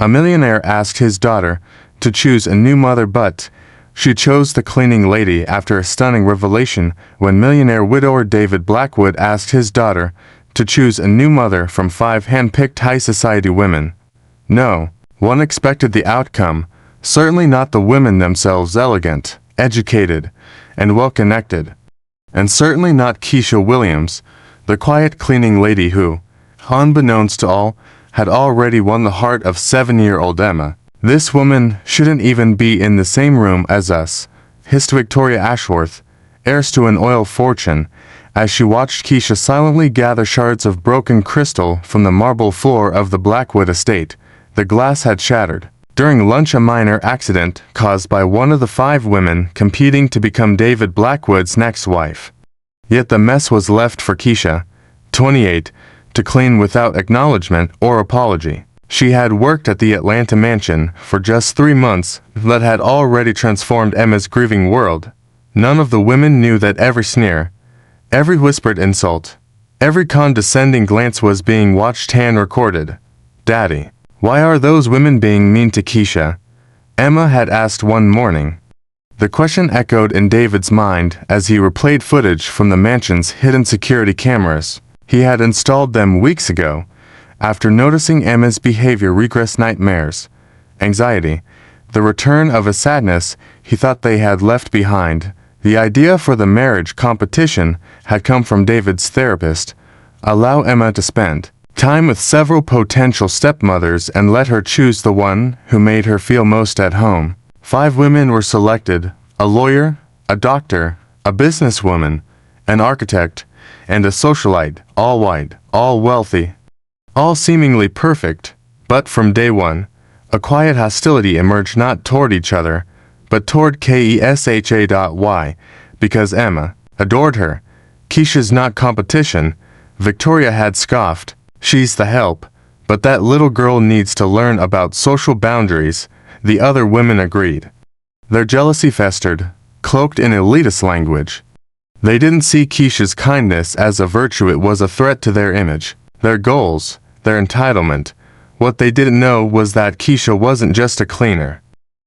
A millionaire asked his daughter to choose a new mother, but she chose the cleaning lady after a stunning revelation when millionaire widower David Blackwood asked his daughter to choose a new mother from 5 hand-picked high society women. No one expected the outcome, certainly not the women themselves elegant, educated, and well-connected. And certainly not Keisha Williams, the quiet cleaning lady who, unbeknownst to all, had already won the heart of 7-year-old Emma. This woman shouldn't even be in the same room as us, hissed Victoria Ashworth, heiress to an oil fortune, as she watched Keisha silently gather shards of broken crystal from the marble floor of the Blackwood estate. The glass had shattered. During lunch, a minor accident caused by one of the 5 women competing to become David Blackwood's next wife. Yet the mess was left for Keisha, 28, to clean without acknowledgement or apology. She had worked at the Atlanta mansion for just 3 months that had already transformed Emma's grieving world. None of the women knew that every sneer, every whispered insult, every condescending glance was being watched and recorded. "Daddy, why are those women being mean to Keisha?" Emma had asked one morning. The question echoed in David's mind as he replayed footage from the mansion's hidden security cameras. He had installed them weeks ago, after noticing Emma's behavior regress nightmares, anxiety, the return of a sadness he thought they had left behind. The idea for the marriage competition had come from David's therapist. Allow Emma to spend time with several potential stepmothers and let her choose the one who made her feel most at home. 5 women were selected: a lawyer, a doctor, a businesswoman, an architect, and a socialite, all white, all wealthy, all seemingly perfect. But from day one, a quiet hostility emerged, not toward each other, but toward Kesha. Why? Because Emma adored her. Keisha's not competition, Victoria had scoffed. She's the help, but that little girl needs to learn about social boundaries, the other women agreed. Their jealousy festered, cloaked in elitist language. They didn't see Keisha's kindness as a virtue, it was a threat to their image, their goals, their entitlement. What they didn't know was that Keisha wasn't just a cleaner.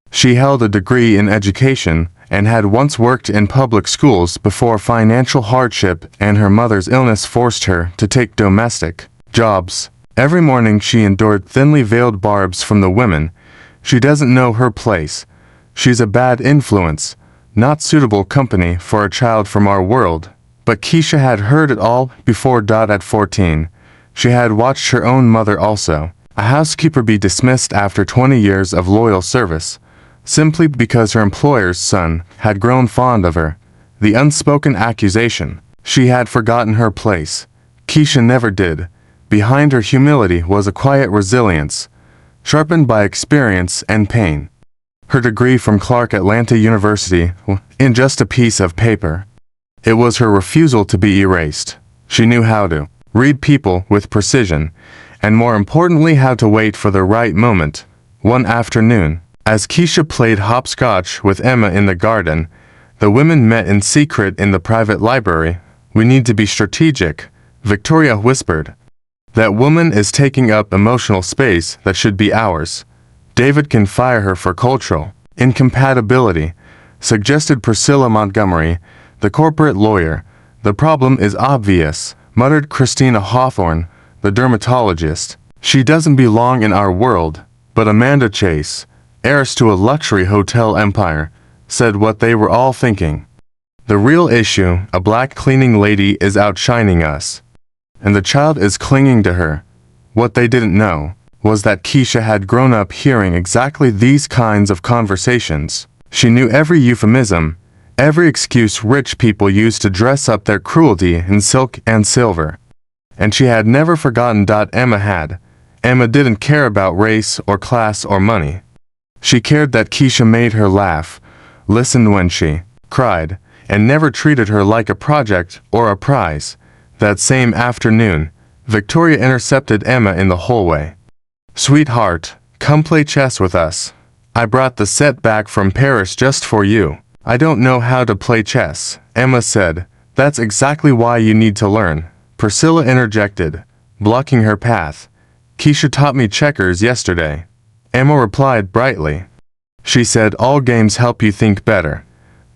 She held a degree in education and had once worked in public schools before financial hardship and her mother's illness forced her to take domestic jobs. Every morning she endured thinly veiled barbs from the women. She doesn't know her place. She's a bad influence, not suitable company for a child from our world. But Keisha had heard it all before. At 14, she had watched her own mother, also a housekeeper, be dismissed after 20 years of loyal service, simply because her employer's son had grown fond of her. The unspoken accusation. She had forgotten her place. Keisha never did. Behind her humility was a quiet resilience, sharpened by experience and pain. Her degree from Clark Atlanta University, in just a piece of paper. It was her refusal to be erased. She knew how to read people with precision, and more importantly how to wait for the right moment. One afternoon, as Keisha played hopscotch with Emma in the garden, the women met in secret in the private library. "We need to be strategic," Victoria whispered. "That woman is taking up emotional space that should be ours. David can fire her for cultural incompatibility," suggested Priscilla Montgomery, the corporate lawyer. "The problem is obvious," muttered Christina Hawthorne, the dermatologist. "She doesn't belong in our world." But Amanda Chase, heiress to a luxury hotel empire, said what they were all thinking. "The real issue, a black cleaning lady is outshining us, and the child is clinging to her." What they didn't know was that Keisha had grown up hearing exactly these kinds of conversations. She knew every euphemism, every excuse rich people used to dress up their cruelty in silk and silver. And she had never forgotten. Emma had. Emma didn't care about race or class or money. She cared that Keisha made her laugh, listened when she cried, and never treated her like a project or a prize. That same afternoon, Victoria intercepted Emma in the hallway. "Sweetheart, come play chess with us. I brought the set back from Paris just for you." "I don't know how to play chess," Emma said. "That's exactly why you need to learn," Priscilla interjected, blocking her path. "Keisha taught me checkers yesterday." Emma replied brightly. She said all games help you think better.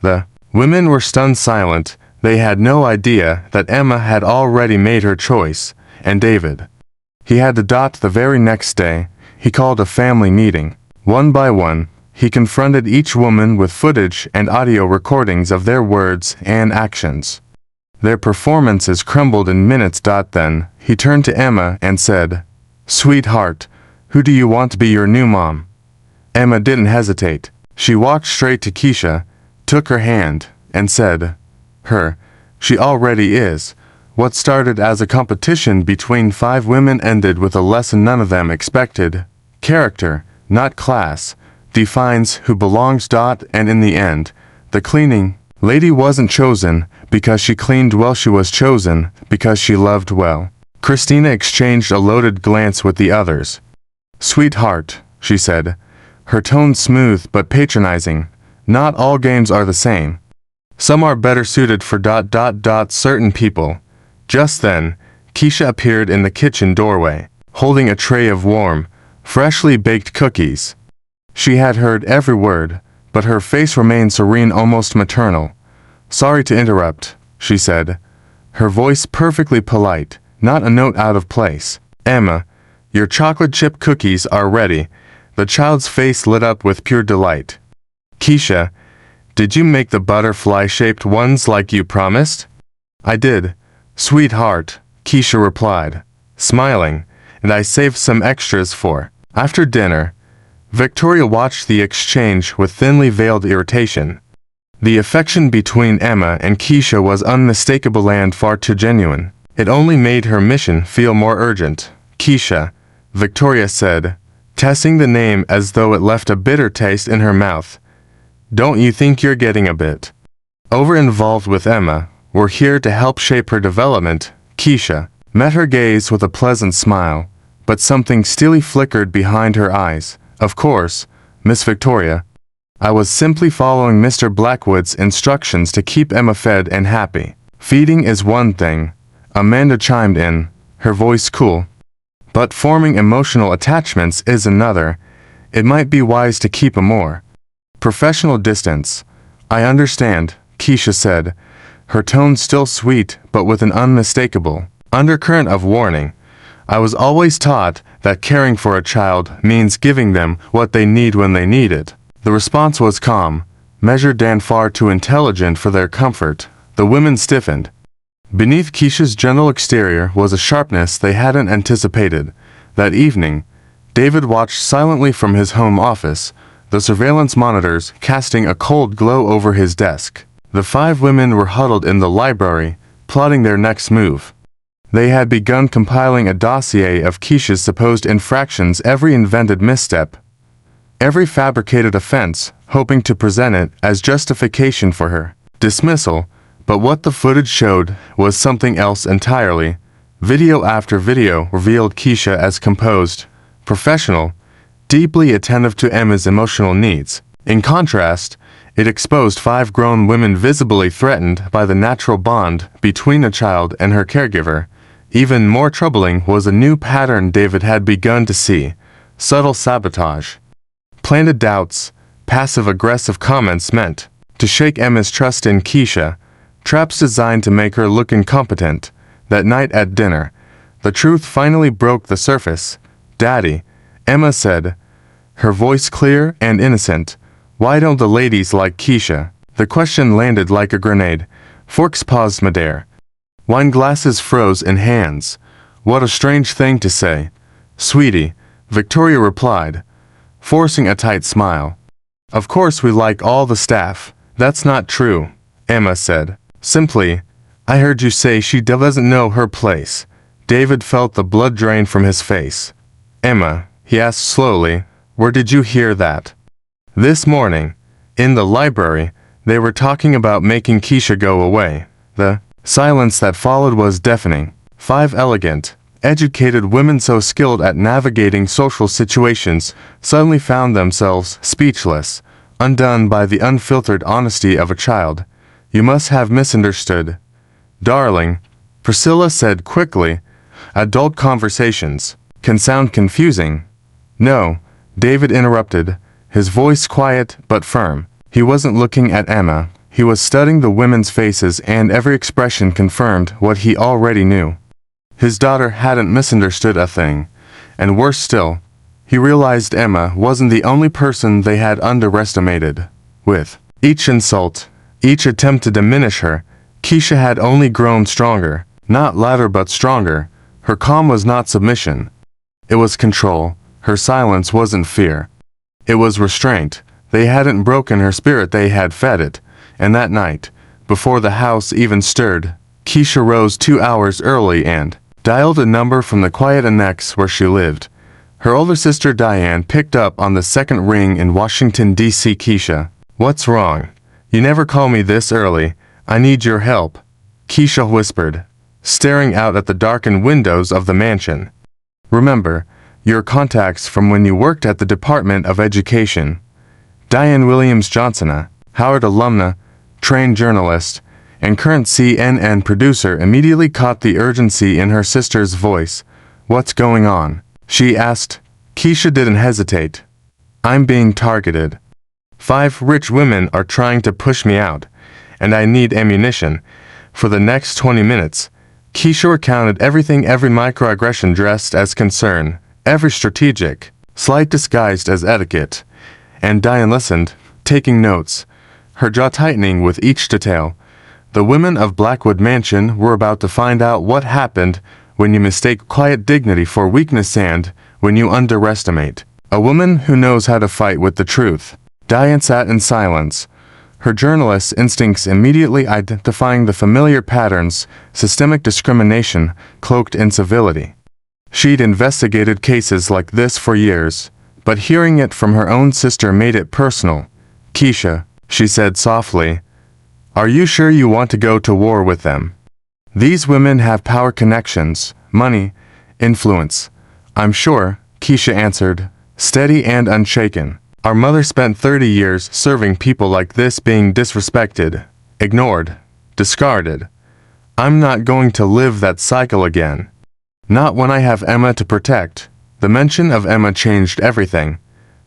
The women were stunned silent. They had no idea that Emma had already made her choice, and David. He had the very next day. He called a family meeting. One by one, he confronted each woman with footage and audio recordings of their words and actions. Their performances crumbled in minutes. Then, he turned to Emma and said, "Sweetheart, who do you want to be your new mom?" Emma didn't hesitate. She walked straight to Keisha, took her hand, and said, "Her. She already is." What started as a competition between 5 women ended with a lesson none of them expected. Character, not class, defines who belongs. And in the end, the cleaning lady wasn't chosen because she cleaned well. She was chosen because she loved well. Christina exchanged a loaded glance with the others. "Sweetheart," she said, her tone smooth but patronizing, "not all games are the same. Some are better suited for certain people." Just then, Keisha appeared in the kitchen doorway, holding a tray of warm, freshly baked cookies. She had heard every word, but her face remained serene, almost maternal. "Sorry to interrupt," she said, her voice perfectly polite, not a note out of place. "Emma, your chocolate chip cookies are ready." The child's face lit up with pure delight. "Keisha, did you make the butterfly-shaped ones like you promised?" "I did, sweetheart," Keisha replied, smiling, "and I saved some extras for." After dinner, Victoria watched the exchange with thinly veiled irritation. The affection between Emma and Keisha was unmistakable and far too genuine. It only made her mission feel more urgent. "Keisha," Victoria said, testing the name as though it left a bitter taste in her mouth. "Don't you think you're getting a bit over-involved with Emma? We're here to help shape her development." Keisha met her gaze with a pleasant smile, but something steely flickered behind her eyes. "Of course, Miss Victoria. I was simply following Mr. Blackwood's instructions to keep Emma fed and happy." "Feeding is one thing," Amanda chimed in, her voice cool. "But forming emotional attachments is another. It might be wise to keep a more professional distance." "I understand," Keisha said, her tone still sweet but with an unmistakable undercurrent of warning. "I was always taught that caring for a child means giving them what they need when they need it." The response was calm, measured and far too intelligent for their comfort. The women stiffened. Beneath Keisha's gentle exterior was a sharpness they hadn't anticipated. That evening, David watched silently from his home office, the surveillance monitors casting a cold glow over his desk. The 5 women were huddled in the library, plotting their next move. They had begun compiling a dossier of Keisha's supposed infractions, every invented misstep, every fabricated offense, hoping to present it as justification for her dismissal. But what the footage showed was something else entirely. Video after video revealed Keisha as composed, professional, deeply attentive to Emma's emotional needs. In contrast, it exposed 5 grown women visibly threatened by the natural bond between a child and her caregiver. Even more troubling was a new pattern David had begun to see: subtle sabotage, planted doubts, passive-aggressive comments meant to shake Emma's trust in Keisha, traps designed to make her look incompetent. That night at dinner, the truth finally broke the surface. "Daddy," Emma said, her voice clear and innocent, "why don't the ladies like Keisha?" The question landed like a grenade. Forks paused midair. Wine glasses froze in hands. "What a strange thing to say." "Sweetie," Victoria replied, forcing a tight smile. "Of course we like all the staff." "That's not true," Emma said. "Simply, I heard you say she doesn't know her place." David felt the blood drain from his face. "Emma," he asked slowly, "where did you hear that?" "This morning. In the library. They were talking about making Keisha go away." The silence that followed was deafening. 5 elegant, educated women so skilled at navigating social situations suddenly found themselves speechless, undone by the unfiltered honesty of a child. "You must have misunderstood, darling," Priscilla said quickly. "Adult conversations can sound confusing." "No," David interrupted, his voice quiet but firm. He wasn't looking at Emma. He was studying the women's faces, and every expression confirmed what he already knew. His daughter hadn't misunderstood a thing. And worse still, he realized Emma wasn't the only person they had underestimated. With each insult, each attempt to diminish her, Keisha had only grown stronger, not louder but stronger. Her calm was not submission. It was control. Her silence wasn't fear. It was restraint. They hadn't broken her spirit, they had fed it. And that night, before the house even stirred, Keisha rose 2 hours early and dialed a number from the quiet annex where she lived. Her older sister Diane picked up on the second ring in Washington, D.C. Keisha, "What's wrong? You never call me this early. I need your help," Keisha whispered, staring out at the darkened windows of the mansion. "Remember, your contacts from when you worked at the Department of Education. Diane Williams Johnson, Howard alumna, trained journalist, and current CNN producer, immediately caught the urgency in her sister's voice. "What's going on?" she asked. Keisha didn't hesitate. "I'm being targeted. 5 rich women are trying to push me out, and I need ammunition." For the next 20 minutes, Keisha recounted everything, every microaggression dressed as concern, every strategic slight disguised as etiquette. And Diane listened, taking notes, her jaw tightening with each detail. The women of Blackwood Mansion were about to find out what happened when you mistake quiet dignity for weakness and when you underestimate a woman who knows how to fight with the truth. Diane sat in silence, her journalist's instincts immediately identifying the familiar patterns, systemic discrimination cloaked in civility. She'd investigated cases like this for years, but hearing it from her own sister made it personal. "Keisha," she said softly, "are you sure you want to go to war with them? These women have power, connections, money, influence." "I'm sure," Keisha answered, steady and unshaken. "Our mother spent 30 years serving people like this, being disrespected, ignored, discarded. I'm not going to live that cycle again. Not when I have Emma to protect." The mention of Emma changed everything.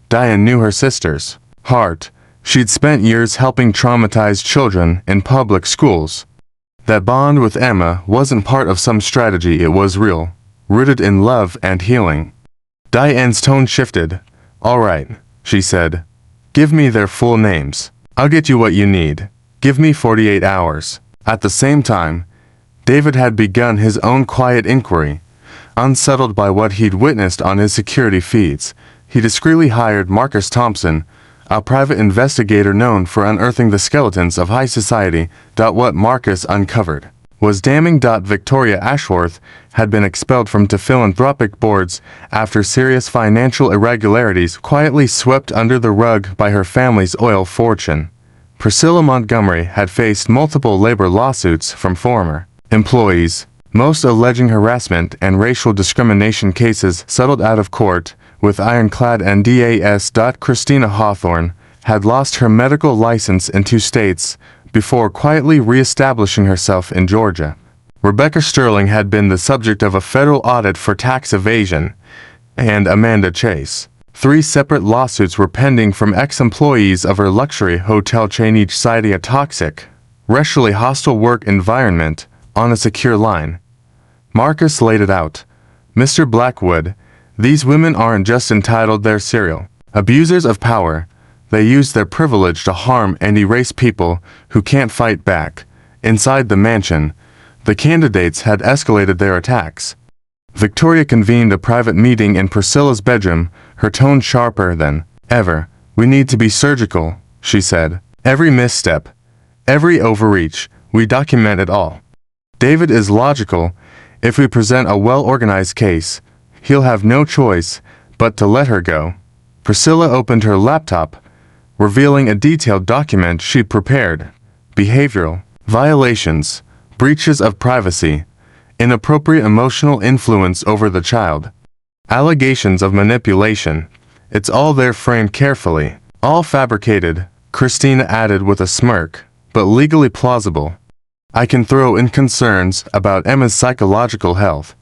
Diane knew her sister's heart. She'd spent years helping traumatized children in public schools. That bond with Emma wasn't part of some strategy, it was real, rooted in love and healing. Diane's tone shifted. "All right," she said. "Give me their full names. I'll get you what you need. Give me 48 hours. At the same time, David had begun his own quiet inquiry. Unsettled by what he'd witnessed on his security feeds, he discreetly hired Marcus Thompson, a private investigator known for unearthing the skeletons of high society. What Marcus uncovered was damning. Victoria Ashworth had been expelled from two philanthropic boards after serious financial irregularities quietly swept under the rug by her family's oil fortune. Priscilla Montgomery had faced multiple labor lawsuits from former employees, most alleging harassment and racial discrimination. Cases settled out of court with ironclad NDAS. Christina Hawthorne had lost her medical license in 2 states before quietly re-establishing herself in Georgia. Rebecca Sterling had been the subject of a federal audit for tax evasion, and Amanda Chase. 3 separate lawsuits were pending from ex-employees of her luxury hotel chain, each citing a toxic, racially hostile work environment on a secure line. Marcus laid it out. "Mr. Blackwood, these women aren't just entitled, they're serial abusers of power. They use their privilege to harm and erase people who can't fight back." Inside the mansion, the candidates had escalated their attacks. Victoria convened a private meeting in Priscilla's bedroom, her tone sharper than ever. "We need to be surgical," she said. "Every misstep, every overreach, we document it all. David is logical. If we present a well-organized case, he'll have no choice but to let her go." Priscilla opened her laptop, revealing a detailed document she'd prepared. Behavioral violations, breaches of privacy, inappropriate emotional influence over the child, allegations of manipulation. It's all there, framed carefully. "All fabricated," Christina added with a smirk, "but legally plausible. I can throw in concerns about Emma's psychological health.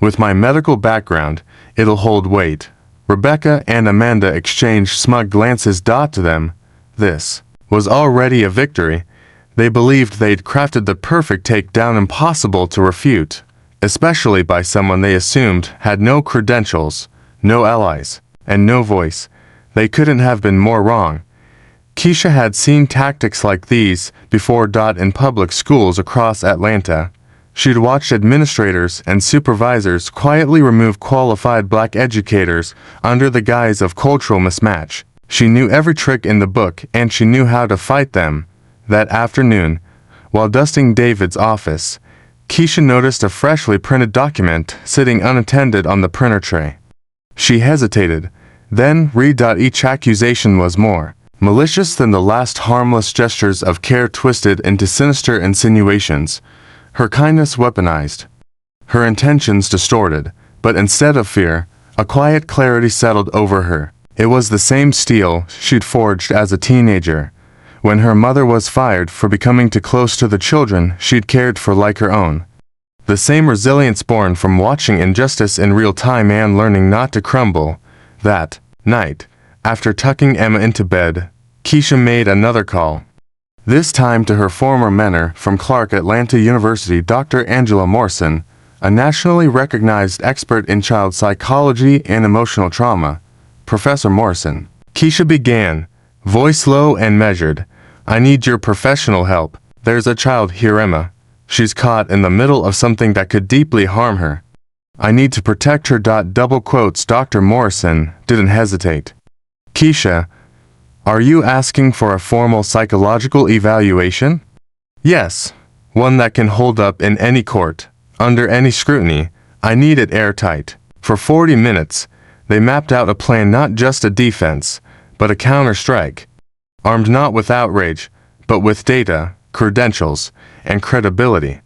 With my medical background, it'll hold weight." Rebecca and Amanda exchanged smug glances. To them, this was already a victory. They believed they'd crafted the perfect takedown, impossible to refute, especially by someone they assumed had no credentials, no allies, and no voice. They couldn't have been more wrong. Keisha had seen tactics like these before. In public schools across Atlanta, she'd watched administrators and supervisors quietly remove qualified black educators under the guise of cultural mismatch. She knew every trick in the book, and she knew how to fight them. That afternoon, while dusting David's office, Keisha noticed a freshly printed document sitting unattended on the printer tray. She hesitated, then read. Each accusation was more malicious than the last, harmless gestures of care twisted into sinister insinuations, her kindness weaponized, her intentions distorted. But instead of fear, a quiet clarity settled over her. It was the same steel she'd forged as a teenager, when her mother was fired for becoming too close to the children she'd cared for like her own. The same resilience born from watching injustice in real time and learning not to crumble. That night, after tucking Emma into bed, Keisha made another call. This time to her former mentor from Clark Atlanta University, Dr. Angela Morrison, a nationally recognized expert in child psychology and emotional trauma. Professor Morrison, Keisha began, voice low and measured, "I need your professional help. There's a child here, Emma. She's caught in the middle of something that could deeply harm her. I need to protect her." Double quotes. Dr. Morrison didn't hesitate. "Keisha, are you asking for a formal psychological evaluation?" "Yes, one that can hold up in any court, under any scrutiny. I need it airtight." For 40 minutes, they mapped out a plan, not just a defense, but a counter-strike, armed not with outrage, but with data, credentials, and credibility.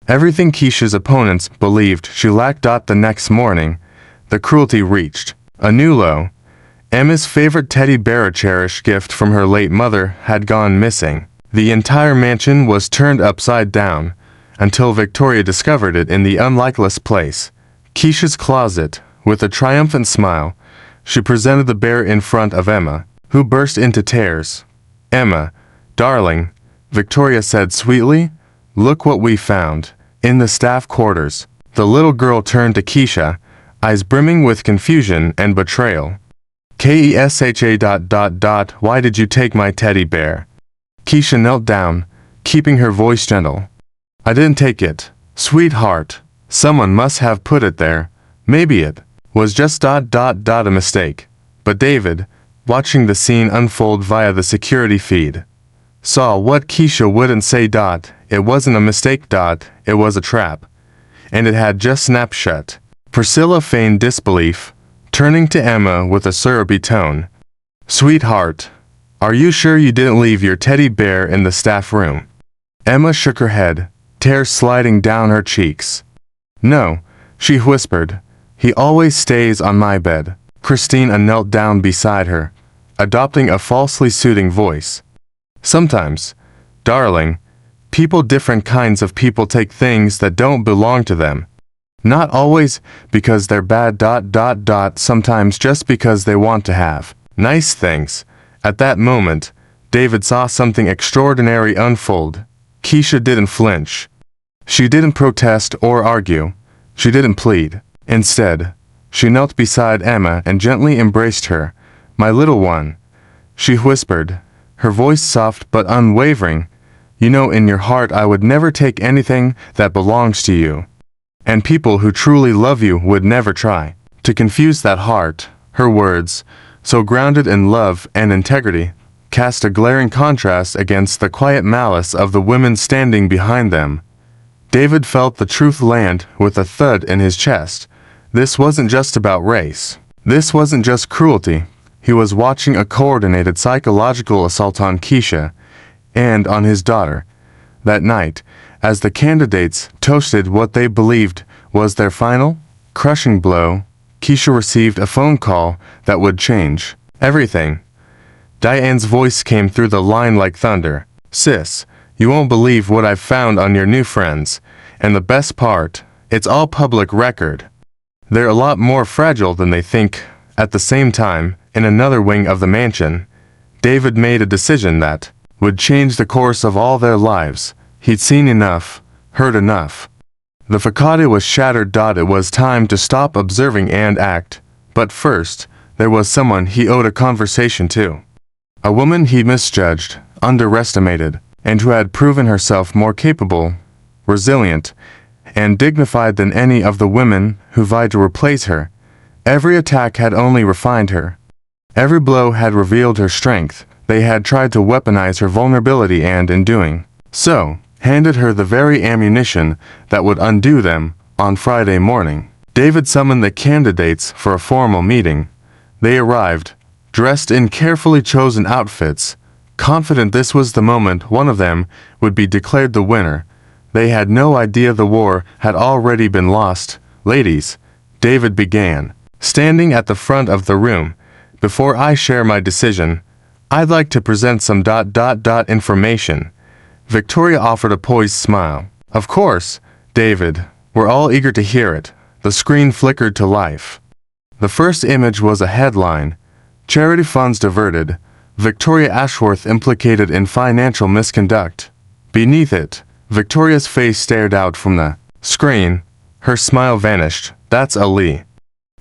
Everything Keisha's opponents believed she lacked. The next morning, the cruelty reached a new low. Emma's favorite teddy bear, a cherished gift from her late mother, had gone missing. The entire mansion was turned upside down, until Victoria discovered it in the unlikeless place, Keisha's closet. With a triumphant smile, she presented the bear in front of Emma, who burst into tears. "Emma, darling," Victoria said sweetly, "look what we found." In the staff quarters, the little girl turned to Keisha, eyes brimming with confusion and betrayal. "Kesha. Why did you take my teddy bear?" Keisha knelt down, keeping her voice gentle. "I didn't take it, sweetheart. Someone must have put it there. Maybe it was just a mistake." But David, watching the scene unfold via the security feed, saw what Keisha wouldn't say. It wasn't a mistake. It was a trap. And it had just snapped shut. Priscilla feigned disbelief, turning to Emma with a syrupy tone. "Sweetheart, are you sure you didn't leave your teddy bear in the staff room?" Emma shook her head, tears sliding down her cheeks. "No," she whispered. "He always stays on my bed." Christina knelt down beside her, adopting a falsely soothing voice. "Sometimes, darling, different kinds of people take things that don't belong to them. Not always because they're bad. Sometimes just because they want to have nice things." At that moment, David saw something extraordinary unfold. Keisha didn't flinch. She didn't protest or argue. She didn't plead. Instead, she knelt beside Emma and gently embraced her. "My little one," she whispered, her voice soft but unwavering. "You know in your heart I would never take anything that belongs to you. And people who truly love you would never try to confuse that heart." Her words, so grounded in love and integrity, cast a glaring contrast against the quiet malice of the women standing behind them. David felt the truth land with a thud in his chest. This wasn't just about race. This wasn't just cruelty. He was watching a coordinated psychological assault on Keisha and on his daughter. That night, as the candidates toasted what they believed was their final, crushing blow, Keisha received a phone call that would change everything. Diane's voice came through the line like thunder. "Sis, you won't believe what I've found on your new friends. And the best part, it's all public record. They're a lot more fragile than they think. At the same time, in another wing of the mansion, David made a decision that would change the course of all their lives. He'd seen enough, heard enough. The facade was shattered. It was time to stop observing and act. But first, there was someone he owed a conversation to. A woman he misjudged, underestimated, and who had proven herself more capable, resilient, and dignified than any of the women who vied to replace her. Every attack had only refined her. Every blow had revealed her strength. They had tried to weaponize her vulnerability and, in doing so, handed her the very ammunition that would undo them. On Friday morning, David summoned the candidates for a formal meeting. They arrived, dressed in carefully chosen outfits, confident this was the moment one of them would be declared the winner. They had no idea the war had already been lost. "Ladies," David began, standing at the front of the room, "before I share my decision, I'd like to present some information." Victoria offered a poised smile. "Of course, David, we're all eager to hear it." The screen flickered to life. The first image was a headline: "Charity funds diverted. Victoria Ashworth implicated in financial misconduct." Beneath it, Victoria's face stared out from the screen. Her smile vanished. "That's Ali,"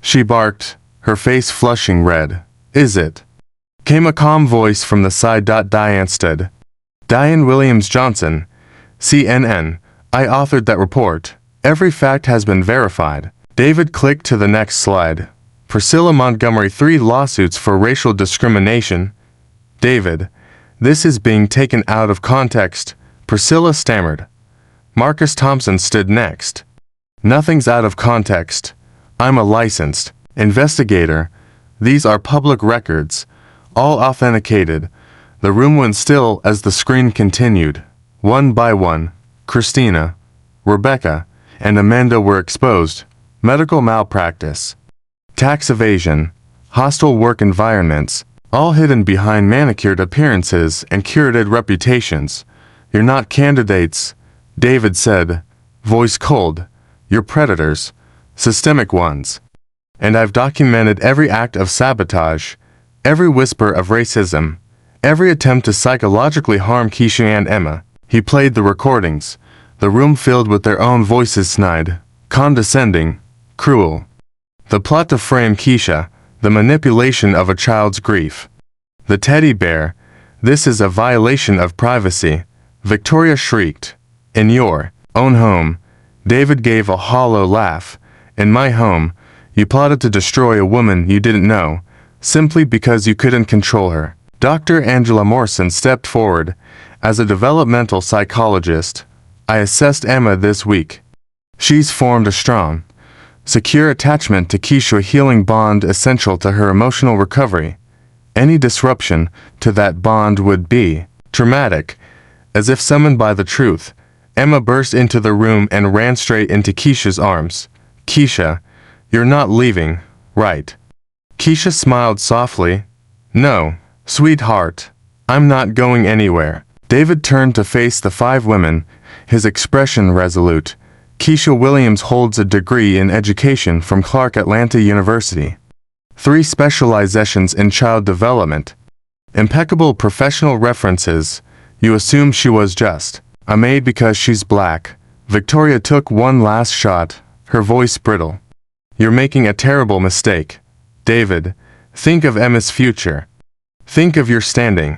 she barked, her face flushing red. "Is it?" Came a calm voice from the side. "Diane Stead. Diane Williams Johnson, CNN. I authored that report. Every fact has been verified." David clicked to the next slide. Priscilla Montgomery, 3 lawsuits for racial discrimination. "David, this is being taken out of context," Priscilla stammered. Marcus Thompson stood next. "Nothing's out of context. I'm a licensed investigator. These are public records, all authenticated." The room went still as the screen continued. One by one, Christina, Rebecca, and Amanda were exposed. Medical malpractice, tax evasion, hostile work environments, all hidden behind manicured appearances and curated reputations. "You're not candidates," David said, voice cold. "You're predators, systemic ones. And I've documented every act of sabotage, every whisper of racism, every attempt to psychologically harm Keisha and Emma." He played the recordings. The room filled with their own voices, snide, condescending, cruel. The plot to frame Keisha, the manipulation of a child's grief. The teddy bear, "This is a violation of privacy," Victoria shrieked. "In your own home," David gave a hollow laugh. "In my home, you plotted to destroy a woman you didn't know, simply because you couldn't control her." Dr. Angela Morrison stepped forward. "As a developmental psychologist, I assessed Emma this week. She's formed a strong, secure attachment to Keisha, a healing bond essential to her emotional recovery. Any disruption to that bond would be traumatic." As if summoned by the truth, Emma burst into the room and ran straight into Keisha's arms. "Keisha, you're not leaving, right?" Keisha smiled softly. "No, sweetheart, I'm not going anywhere." David turned to face the 5 women, his expression resolute. "Keisha Williams holds a degree in education from Clark Atlanta University. 3 specializations in child development. Impeccable professional references. You assume she was just a maid because she's black." Victoria took one last shot, her voice brittle. "You're making a terrible mistake. David, think of Emma's future. Think of your standing."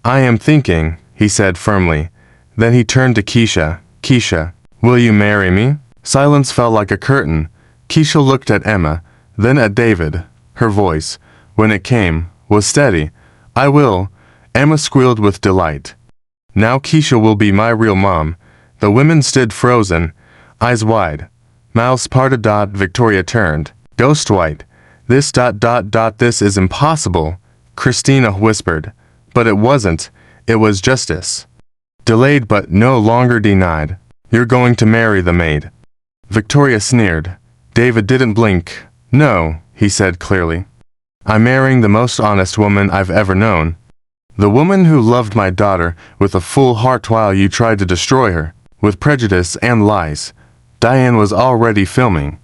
"I am thinking," he said firmly. Then he turned to Keisha. "Keisha, will you marry me?" Silence fell like a curtain. Keisha looked at Emma, then at David. Her voice, when it came, was steady. "I will." Emma squealed with delight. "Now Keisha will be my real mom." The women stood frozen, eyes wide, mouths parted. Victoria turned, ghost white. "This this is impossible," Christina whispered. But it wasn't. It was justice. Delayed but no longer denied. "You're going to marry the maid." Victoria sneered. David didn't blink. "No," he said clearly. "I'm marrying the most honest woman I've ever known. The woman who loved my daughter with a full heart while you tried to destroy her, with prejudice and lies." Diane was already filming.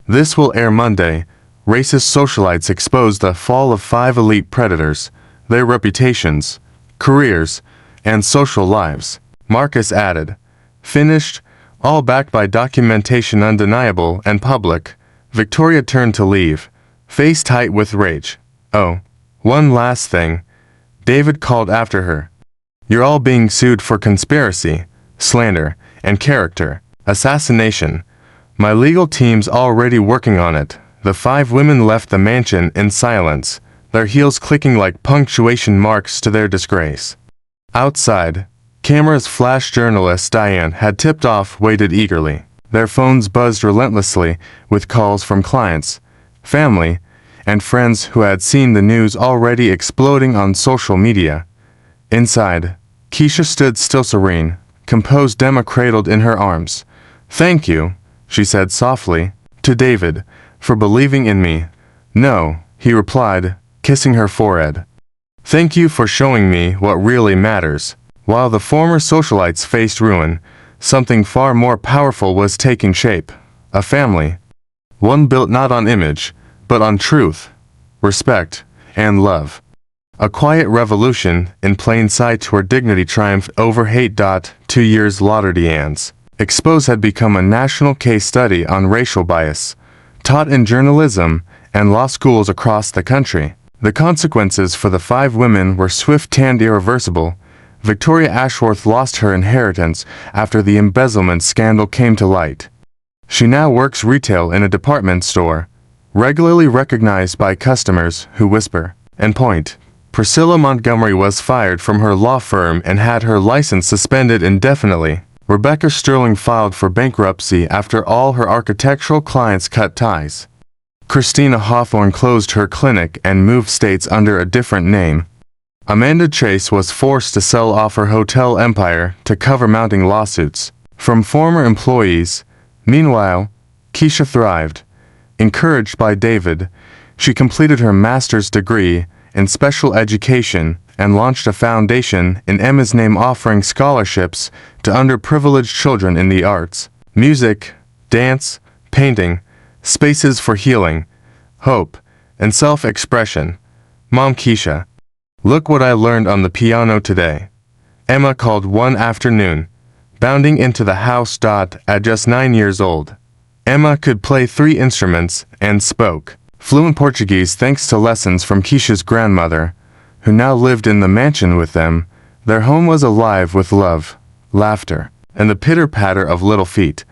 This will air Monday, Racist socialites exposed the fall of 5 elite predators, their reputations, careers, and social lives. Marcus added, finished, all backed by documentation undeniable and public. Victoria turned to leave, face tight with rage. Oh, one last thing, David called after her. You're all being sued for conspiracy, slander, and character assassination. My legal team's already working on it. The 5 women left the mansion in silence, their heels clicking like punctuation marks to their disgrace. Outside, cameras flashed. Journalist Diane had tipped off, waited eagerly. Their phones buzzed relentlessly with calls from clients, family, and friends who had seen the news already exploding on social media. Inside, Keisha stood still, serene, composed. Emma cradled in her arms. Thank you, she said softly, to David, for believing in me. No, he replied, kissing her forehead. Thank you for showing me what really matters. While the former socialites faced ruin, something far more powerful was taking shape. A family. One built not on image, but on truth, respect, and love. A quiet revolution in plain sight where dignity triumphed over hate. 2 years Lauderdale's Expose had become a national case study on racial bias, taught in journalism and law schools across the country. The consequences for the 5 women were swift and irreversible. Victoria Ashworth lost her inheritance after the embezzlement scandal came to light. She now works retail in a department store, regularly recognized by customers who whisper and point. Priscilla Montgomery was fired from her law firm and had her license suspended indefinitely. Rebecca Sterling filed for bankruptcy after all her architectural clients cut ties. Christina Hawthorne closed her clinic and moved states under a different name. Amanda Chase was forced to sell off her hotel empire to cover mounting lawsuits from former employees. Meanwhile, Keisha thrived. Encouraged by David, she completed her master's degree in special education and launched a foundation in Emma's name offering scholarships to underprivileged children in the arts, music, dance, painting, spaces for healing, hope, and self-expression. Mom Keisha, look what I learned on the piano today, Emma called one afternoon, bounding into the house. At just 9 years old, Emma could play 3 instruments and spoke fluent Portuguese thanks to lessons from Keisha's grandmother, who now lived in the mansion with them. Their home was alive with love, laughter, and the pitter-patter of little feet.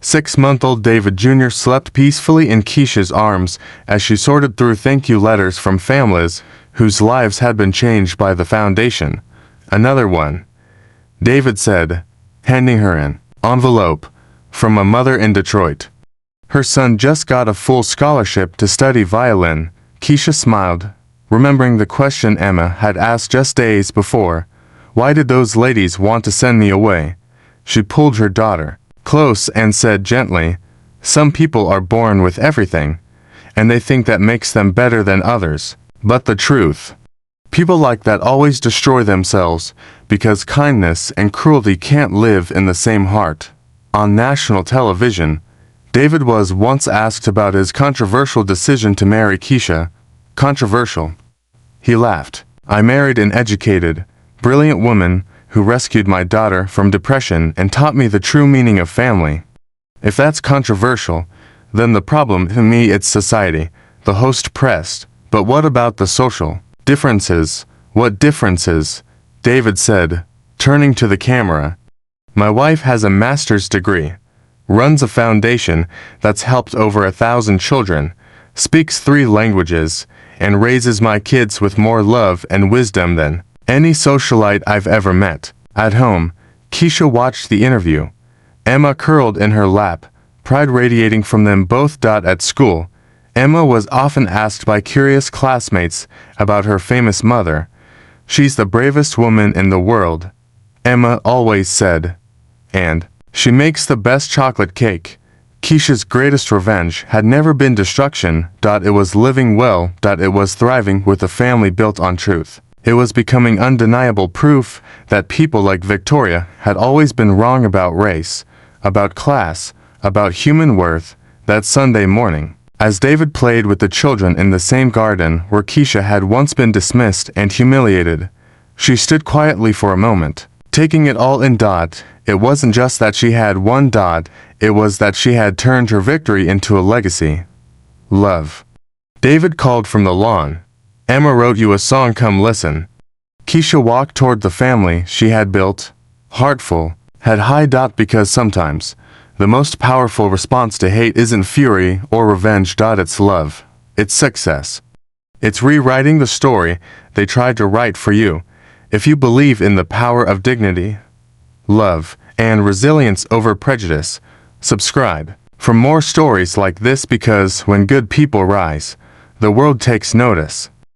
6-month-old David Jr. slept peacefully in Keisha's arms as she sorted through thank you letters from families whose lives had been changed by the foundation. Another one, David said, handing her an envelope from a mother in Detroit. Her son just got a full scholarship to study violin. Keisha smiled, remembering the question Emma had asked just days before. Why did those ladies want to send me away? She pulled her daughter close and said gently, some people are born with everything, and they think that makes them better than others. But the truth, people like that always destroy themselves because kindness and cruelty can't live in the same heart. On national television, David was once asked about his controversial decision to marry Keisha. Controversial? He laughed. I married an educated, brilliant woman who rescued my daughter from depression and taught me the true meaning of family. If that's controversial, then the problem to me it's society, the host pressed. But what about the social differences? What differences? David said, turning to the camera. My wife has a master's degree, runs a foundation that's helped over 1,000 children, speaks 3 languages, and raises my kids with more love and wisdom than any socialite I've ever met. At home, Keisha watched the interview. Emma curled in her lap, pride radiating from them both. At school, Emma was often asked by curious classmates about her famous mother. She's the bravest woman in the world, Emma always said. And she makes the best chocolate cake. Keisha's greatest revenge had never been destruction. It was living well. It was thriving with a family built on truth. It was becoming undeniable proof that people like Victoria had always been wrong about race, about class, about human worth. That Sunday morning, As David played with the children in the same garden where Keisha had once been dismissed and humiliated, she stood quietly for a moment, taking it all in. It wasn't just that she had won. It was that she had turned her victory into a legacy. Love. David called from the lawn. Emma wrote you a song, come listen. Keisha walked toward the family she had built. Heartful, had high. Because sometimes, the most powerful response to hate isn't fury or revenge. It's love. It's success. It's rewriting the story they tried to write for you. If you believe in the power of dignity, love, and resilience over prejudice, subscribe for more stories like this, because when good people rise, the world takes notice.